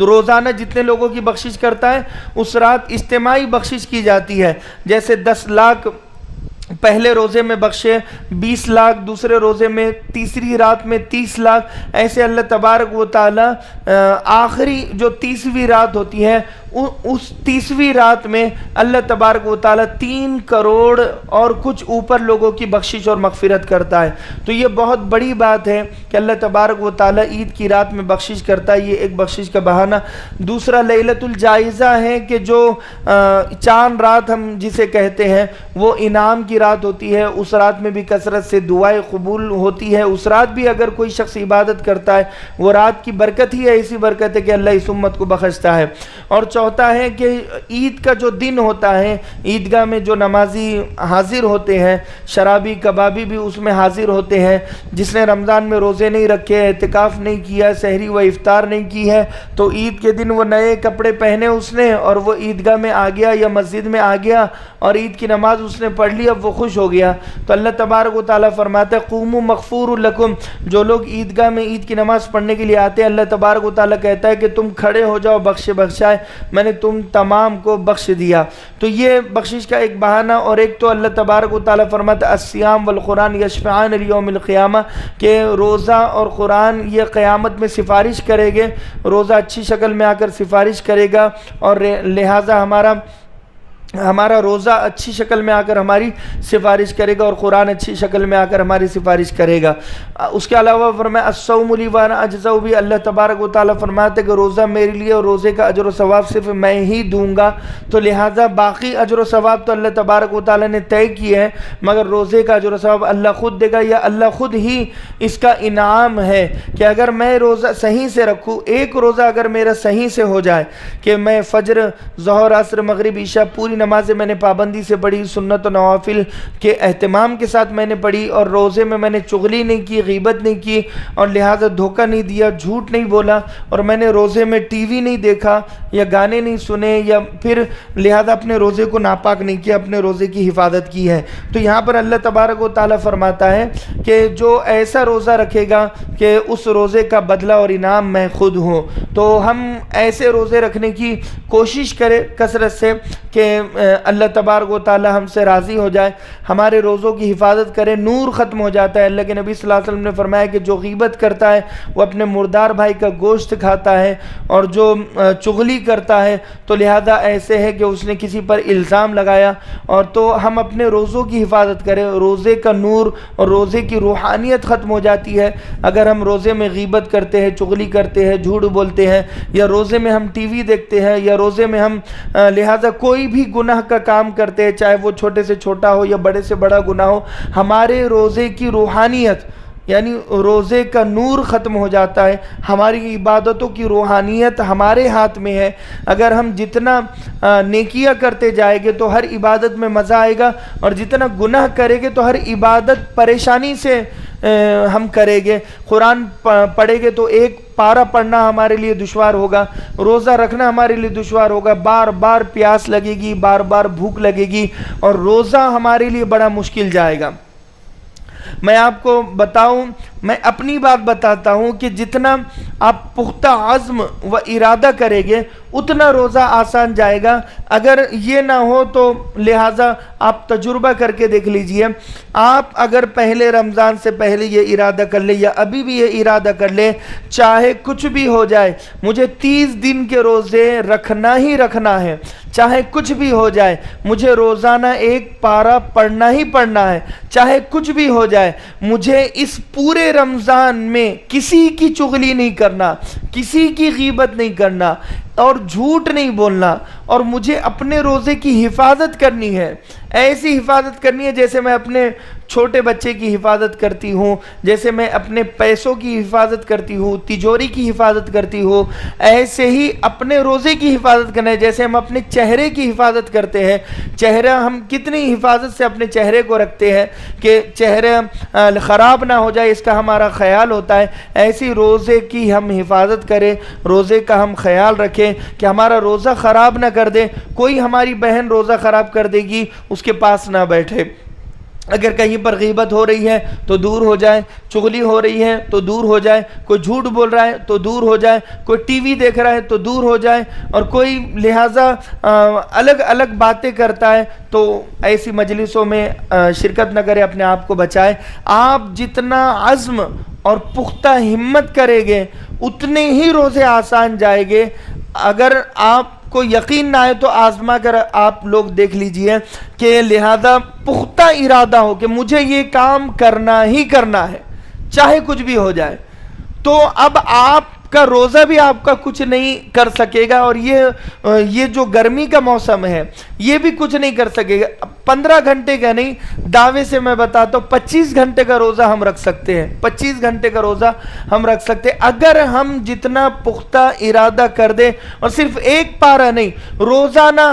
روزانہ جتنے لوگوں کی بخشش کرتا ہے، اس رات اجتماعی بخشش کی جاتی ہے۔ جیسے 10 لاکھ پہلے روزے میں بخشے، 20 لاکھ دوسرے روزے میں، تیسری رات میں 30 لاکھ، ایسے اللہ تبارک و تعالی آخری جو 30ویں رات ہوتی ہے، اس 30ویں رات میں اللہ تبارک و تعالی 3 کروڑ اور کچھ اوپر لوگوں کی بخشش اور مغفرت کرتا ہے۔ تو یہ بہت بڑی بات ہے کہ اللہ تبارک و تعالی عید کی رات میں بخشش کرتا ہے، یہ ایک بخشش کا بہانہ۔ دوسرا لیلۃ الجائزہ ہے کہ جو چاند رات ہم جسے کہتے ہیں، وہ انعام کی رات ہوتی ہے۔ اس رات میں بھی کثرت سے دعائیں قبول ہوتی ہے۔ اس رات بھی اگر کوئی شخص عبادت کرتا ہے، وہ رات کی برکت ہی ایسی برکت ہے کہ اللہ اس امت کو بخشتا ہے۔ اور چوتھا ہے کہ عید کا جو دن ہوتا ہے، عیدگاہ میں جو نمازی حاضر ہوتے ہیں، شرابی کبابی بھی اس میں حاضر ہوتے ہیں۔ جس نے رمضان میں روزے نہیں رکھے، اعتکاف نہیں کیا، سحری و افطار نہیں کی ہے، تو عید کے دن وہ نئے کپڑے پہنے اس نے، اور وہ عیدگاہ میں آ گیا یا مسجد میں آ گیا اور عید کی نماز اس نے پڑھ لی، اب وہ خوش ہو گیا۔ تو اللہ تبارک و تعالیٰ فرماتا ہے قوموا مغفور لکم، جو لوگ عیدگاہ میں عید کی نماز پڑھنے کے لیے آتے ہیں، اللہ تبارک و تعالیٰ کہتا ہے کہ تم کھڑے ہو جاؤ، بخشائے، میں نے تم تمام کو بخش دیا۔ تو یہ بخشش کا ایک بہانہ۔ اور ایک تو اللہ تبارک و تعالیٰ فرماتا ہے الصیام والقرآن یشفعان لیوم القیامہ، کہ روزہ اور قرآن یہ قیامت میں سفارش کرے گے، روزہ اچھی شکل میں آ کر سفارش کرے گا، اور لہٰذا ہمارا ہمارا روزہ اچھی شکل میں آ کر ہماری سفارش کرے گا اور قرآن اچھی شکل میں آ کر ہماری سفارش کرے گا۔ اس کے علاوہ فرمایا الصوم لی وانا اجزا بھی، اللہ تبارک و تعالیٰ فرماتے کہ روزہ میرے لیے اور روزے کا اجر و ثواب صرف میں ہی دوں گا، تو لہٰذا باقی اجر و ثواب تو اللہ تبارک و تعالیٰ نے طے کیے ہیں، مگر روزے کا اجر و ثواب اللہ خود دے گا، یا اللہ خود ہی اس کا انعام ہے کہ اگر میں روزہ صحیح سے رکھوں، ایک روزہ اگر میرا صحیح سے ہو جائے کہ میں فجر، ظہر، عصر، مغرب، عشاء پوری نمازیں میں نے پابندی سے پڑھی، سنت و نوافل کے اہتمام کے ساتھ میں نے پڑھی، اور روزے میں نے چغلی نہیں کی، غیبت نہیں کی، اور لہٰذا دھوکہ نہیں دیا، جھوٹ نہیں بولا، اور میں نے روزے میں ٹی وی نہیں دیکھا یا گانے نہیں سنے، یا پھر لہٰذا اپنے روزے کو ناپاک نہیں کیا، اپنے روزے کی حفاظت کی ہے، تو یہاں پر اللہ تبارک و تعالیٰ فرماتا ہے کہ جو ایسا روزہ رکھے گا کہ اس روزے کا بدلہ اور انعام میں خود ہوں، تو ہم ایسے روزے رکھنے کی کوشش کریں کثرت سے کہ اللہ تبارک و تعالی ہم سے راضی ہو جائے، ہمارے روزوں کی حفاظت کرے۔ نور ختم ہو جاتا ہے، اللہ کے نبی صلی اللہ علیہ وسلم نے فرمایا کہ جو غیبت کرتا ہے وہ اپنے مردار بھائی کا گوشت کھاتا ہے، اور جو چغلی کرتا ہے تو لہذا ایسے ہے کہ اس نے کسی پر الزام لگایا، اور تو ہم اپنے روزوں کی حفاظت کریں۔ روزے کا نور اور روزے کی روحانیت ختم ہو جاتی ہے اگر ہم روزے میں غیبت کرتے ہیں، چغلی کرتے ہیں، جھوٹ بولتے ہیں، یا روزے میں ہم ٹی وی دیکھتے ہیں، یا روزے میں ہم لہذا کوئی بھی گناہ کا کام کرتے ہیں، چاہے وہ چھوٹے سے چھوٹا ہو یا بڑے سے بڑا گناہ ہو، ہمارے روزے کی روحانیت یعنی روزے کا نور ختم ہو جاتا ہے، ہماری عبادتوں کی روحانیت ہمارے ہاتھ میں ہے۔ اگر ہم جتنا نیکیاں کرتے جائیں گے تو ہر عبادت میں مزہ آئے گا، اور جتنا گناہ کریں گے تو ہر عبادت پریشانی سے ہم کریں گے۔ قرآن پڑھیں گے تو ایک پارہ پڑھنا ہمارے لیے دشوار ہوگا، روزہ رکھنا ہمارے لیے دشوار ہوگا، بار بار پیاس لگے گی، بار بار بھوک لگے گی، اور روزہ ہمارے لیے بڑا مشکل جائے گا۔ میں آپ کو بتاؤں، میں اپنی بات بتاتا ہوں کہ جتنا آپ پختہ عزم و ارادہ کریں گے اتنا روزہ آسان جائے گا۔ اگر یہ نہ ہو تو لہٰذا آپ تجربہ کر کے دیکھ لیجئے، آپ اگر پہلے رمضان سے پہلے یہ ارادہ کر لیں یا ابھی بھی یہ ارادہ کر لیں، چاہے کچھ بھی ہو جائے مجھے 30 دن کے روزے رکھنا ہی رکھنا ہے، چاہے کچھ بھی ہو جائے مجھے روزانہ ایک پارہ پڑھنا ہی پڑھنا ہے، چاہے کچھ بھی ہو جائے مجھے اس پورے رمضان میں کسی کی چغلی نہیں کرنا، کسی کی غیبت نہیں کرنا، اور جھوٹ نہیں بولنا، اور مجھے اپنے روزے کی حفاظت کرنی ہے۔ ایسی حفاظت کرنی ہے جیسے میں اپنے چھوٹے بچے کی حفاظت کرتی ہوں، جیسے میں اپنے پیسوں کی حفاظت کرتی ہوں، تجوری کی حفاظت کرتی ہوں، ایسے ہی اپنے روزے کی حفاظت کرنا ہے۔ جیسے ہم اپنے چہرے کی حفاظت کرتے ہیں، چہرہ ہم کتنی حفاظت سے اپنے چہرے کو رکھتے ہیں کہ چہرہ خراب نہ ہو جائے، اس کا ہمارا خیال ہوتا ہے، ایسی روزے کی ہم حفاظت کریں، روزے کا ہم خیال رکھیں کہ ہمارا روزہ خراب نہ کر دے۔ کوئی ہماری بہن روزہ خراب کر دے گی اس کے پاس نہ بیٹھے، اگر کہیں پر غیبت ہو رہی ہے تو دور ہو جائے، چغلی ہو رہی ہے تو دور ہو جائے، کوئی جھوٹ بول رہا ہے تو دور ہو جائے، کوئی ٹی وی دیکھ رہا ہے تو دور ہو جائے، اور کوئی لہٰذا الگ الگ باتیں کرتا ہے تو ایسی مجلسوں میں شرکت نہ کرے، اپنے آپ کو بچائے۔ آپ جتنا عزم اور پختہ ہمت کریں گے اتنے ہی روزے آسان جائیں گے۔ اگر آپ کو یقین نہ آئے تو آزما کر آپ لوگ دیکھ لیجئے کہ لہذا پختہ ارادہ ہو کہ مجھے یہ کام کرنا ہی کرنا ہے چاہے کچھ بھی ہو جائے، تو اب آپ کا روزہ بھی آپ کا کچھ نہیں کر سکے گا، اور یہ جو گرمی کا موسم ہے یہ بھی کچھ نہیں کر سکے گا۔ 15 گھنٹے کا نہیں، دعوے سے میں بتاتا ہوں 25 گھنٹے کا روزہ ہم رکھ سکتے ہیں، 25 گھنٹے کا روزہ ہم رکھ سکتے ہیں اگر ہم جتنا پختہ ارادہ کر دیں، اور صرف ایک پارہ نہیں، روزانہ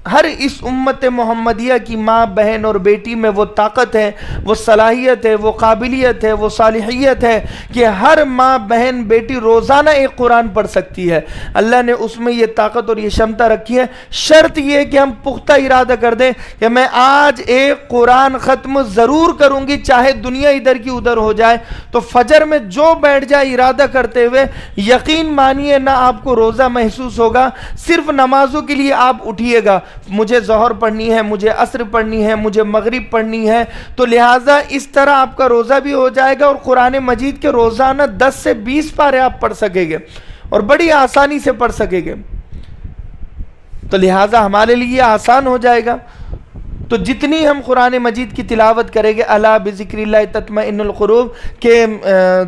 ہر اس امت محمدیہ کی ماں، بہن اور بیٹی میں وہ طاقت ہے، وہ صلاحیت ہے، وہ قابلیت ہے، وہ صالحیت ہے کہ ہر ماں، بہن، بیٹی روزانہ ایک قرآن پڑھ سکتی ہے۔ اللہ نے اس میں یہ طاقت اور یہ شمتا رکھی ہے، شرط یہ ہے کہ ہم پختہ ارادہ کر دیں کہ میں آج ایک قرآن ختم ضرور کروں گی، چاہے دنیا ادھر کی ادھر ہو جائے۔ تو فجر میں جو بیٹھ جائے ارادہ کرتے ہوئے، یقین مانیے نہ آپ کو روزہ محسوس ہوگا، صرف نمازوں کے لیے آپ اٹھیے گا، مجھے ظہر پڑھنی ہے، مجھے عصر پڑھنی ہے، مجھے مغرب پڑھنی ہے، تو لہٰذا اس طرح آپ کا روزہ بھی ہو جائے گا، اور قرآن مجید کے روزانہ 10 سے 20 پارے آپ پڑھ سکیں گے، اور بڑی آسانی سے پڑھ سکیں گے۔ تو لہٰذا ہمارے لیے آسان ہو جائے گا. تو جتنی ہم قرآن مجید کی تلاوت کریں گے، الا بذکر اللہ تطمئن القلوب، کہ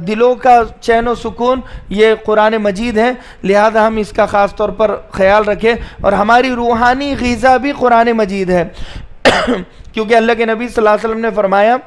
دلوں کا چین و سکون یہ قرآن مجید ہے. لہذا ہم اس کا خاص طور پر خیال رکھیں، اور ہماری روحانی غذا بھی قرآن مجید ہے. کیونکہ اللہ کے نبی صلی اللہ علیہ وسلم نے فرمایا،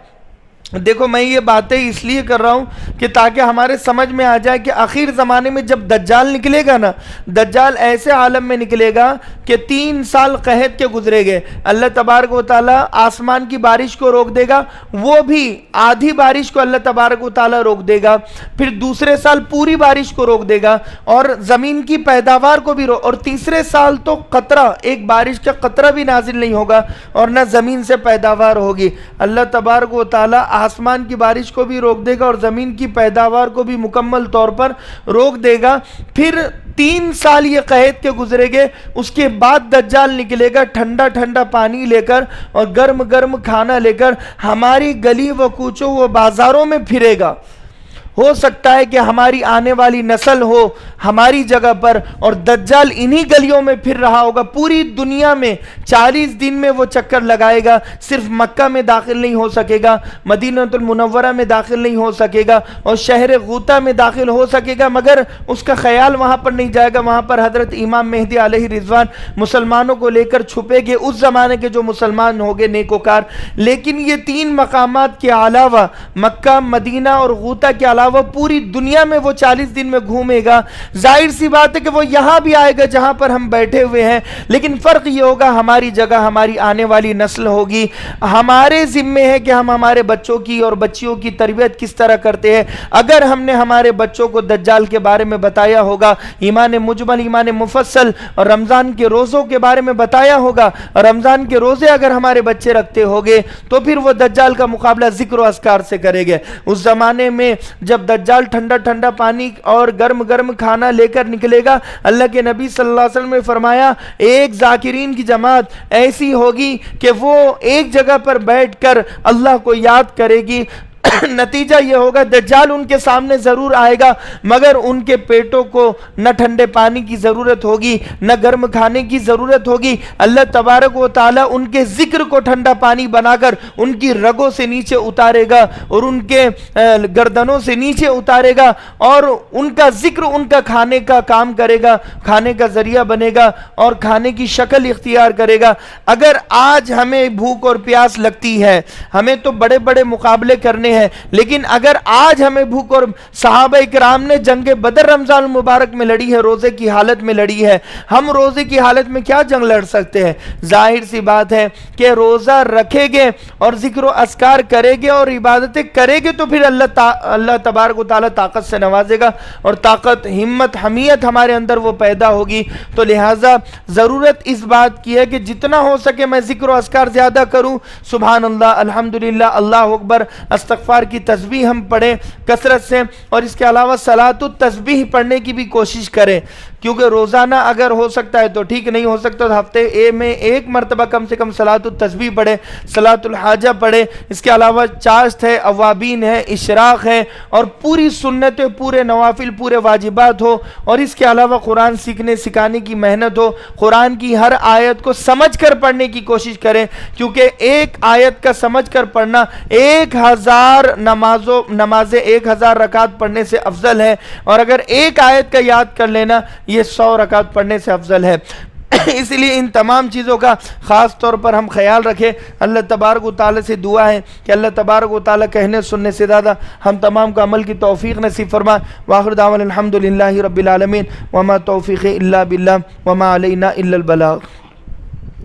دیکھو میں یہ باتیں اس لیے کر رہا ہوں کہ تاکہ ہمارے سمجھ میں آ جائے کہ آخر زمانے میں جب دجال نکلے گا نا، دجال ایسے عالم میں نکلے گا کہ 3 سال قحط کے گزرے گئے. اللہ تبارک و تعالیٰ آسمان کی بارش کو روک دے گا، وہ بھی آدھی بارش کو اللہ تبارک و تعالیٰ روک دے گا، پھر دوسرے سال پوری بارش کو روک دے گا، اور زمین کی پیداوار کو بھی اور تیسرے سال تو قطرہ، ایک بارش کا قطرہ بھی نازل نہیں ہوگا، اور نہ زمین سے پیداوار ہوگی. اللہ تبارک و تعالیٰ آسمان کی بارش کو بھی روک دے گا اور زمین کی پیداوار کو بھی مکمل طور پر روک دے گا. پھر 3 سال یہ قحط کے گزرے گے، اس کے بعد دجال نکلے گا ٹھنڈا ٹھنڈا پانی لے کر اور گرم گرم کھانا لے کر ہماری گلی و کوچوں و بازاروں میں پھرے گا. ہو سکتا ہے کہ ہماری آنے والی نسل ہو ہماری جگہ پر، اور دجال انہی گلیوں میں پھر رہا ہوگا. پوری دنیا میں 40 دن میں وہ چکر لگائے گا. صرف مکہ میں داخل نہیں ہو سکے گا، مدینہ المنورہ میں داخل نہیں ہو سکے گا، اور شہر غوطہ میں داخل ہو سکے گا، مگر اس کا خیال وہاں پر نہیں جائے گا. وہاں پر حضرت امام مہدی علیہ رضوان مسلمانوں کو لے کر چھپے گے، اس زمانے کے جو مسلمان ہو گئے نیکوکار. لیکن یہ 3 مقامات کے علاوہ، مکہ، مدینہ اور غوطہ کے علاوہ پوری دنیا میں وہ 40 دن میں گھومے گا. ظاہر سی بات ہے کہ وہ یہاں بھی آئے گا جہاں پر ہم بیٹھے ہوئے ہیں، لیکن فرق یہ ہوگا ہماری جگہ ہماری آنے والی نسل ہوگی. ہمارے ذمے ہے کہ ہم ہمارے بچوں کی اور بچیوں کی تربیت کس طرح کرتے ہیں. اگر ہم نے ہمارے بچوں کو دجال کے بارے میں بتایا ہوگا، ایمان مجمل، ایمان مفصل، اور رمضان کے روزوں کے بارے میں بتایا ہوگا، اور رمضان کے روزے اگر ہمارے بچے رکھتے ہوگے، تو پھر وہ دجال کا مقابلہ ذکر و اذکار سے کرے گے. اس زمانے میں جب دجال ٹھنڈا ٹھنڈا پانی اور گرم گرم کھانا لے کر نکلے گا، اللہ کے نبی صلی اللہ علیہ وسلم نے فرمایا ایک ذاکرین کی جماعت ایسی ہوگی کہ وہ ایک جگہ پر بیٹھ کر اللہ کو یاد کرے گی. نتیجہ یہ ہوگا دجال ان کے سامنے ضرور آئے گا، مگر ان کے پیٹوں کو نہ ٹھنڈے پانی کی ضرورت ہوگی نہ گرم کھانے کی ضرورت ہوگی. اللہ تبارک و تعالیٰ ان کے ذکر کو ٹھنڈا پانی بنا کر ان کی رگوں سے نیچے اتارے گا اور ان کے گردنوں سے نیچے اتارے گا، اور ان کا ذکر ان کا کھانے کا کام کرے گا، کھانے کا ذریعہ بنے گا اور کھانے کی شکل اختیار کرے گا. اگر آج ہمیں بھوک اور پیاس لگتی ہے، ہمیں تو بڑے بڑے مقابلے کرنے ہیں، لیکن اگر آج ہمیں بھوک، اور صحابہ کرام نے جنگ بدر رمضان المبارک میں لڑی ہے، روزے کی حالت میں لڑی ہے، ہم روزے کی حالت میں کیا جنگ لڑ سکتے ہیں؟ ظاہر سی بات ہے کہ روزہ رکھے گے اور ذکر و اذکار کرے گے اور عبادتیں کرے گے تو پھر اللہ تبارک و تعالیٰ طاقت سے نوازے گا، اور طاقت، ہمت، حمیت ہمارے اندر وہ پیدا ہوگی. تو لہٰذا ضرورت اس بات کی ہے کہ جتنا ہو سکے میں ذکر و اذکار زیادہ کروں. سبحان اللہ، الحمدللہ، اللہ اکبر، استغفار کی تسبیح ہم پڑھیں کثرت سے، اور اس کے علاوہ صلاۃ التسبیح پڑھنے کی بھی کوشش کریں. کیونکہ روزانہ اگر ہو سکتا ہے تو ٹھیک، نہیں ہو سکتا تو ہفتے میں 1 مرتبہ کم سے کم صلاۃ التسبیح پڑھے، صلاۃ الحاجہ پڑھے. اس کے علاوہ چاشت ہے، اوابین ہے، اشراق ہے، اور پوری سنتیں، پورے نوافل، پورے واجبات ہو. اور اس کے علاوہ قرآن سیکھنے سکھانے کی محنت ہو. قرآن کی ہر آیت کو سمجھ کر پڑھنے کی کوشش کریں، کیونکہ ایک آیت کا سمجھ کر پڑھنا 1000 نمازیں 1000 رکعت پڑھنے سے افضل ہے، اور اگر ایک آیت کا یاد کر لینا یہ 100 رکعت پڑھنے سے افضل ہے. اس لیے ان تمام چیزوں کا خاص طور پر ہم خیال رکھیں. اللہ تبارک و تعالیٰ سے دعا ہے کہ اللہ تبارک و تعالیٰ کہنے سننے سے زیادہ ہم تمام کو عمل کی توفیق نصیب فرما. وآخر دعوانا الحمدللہ رب العالمین، وما توفیق الا باللہ، وما علینا الا البلاغ.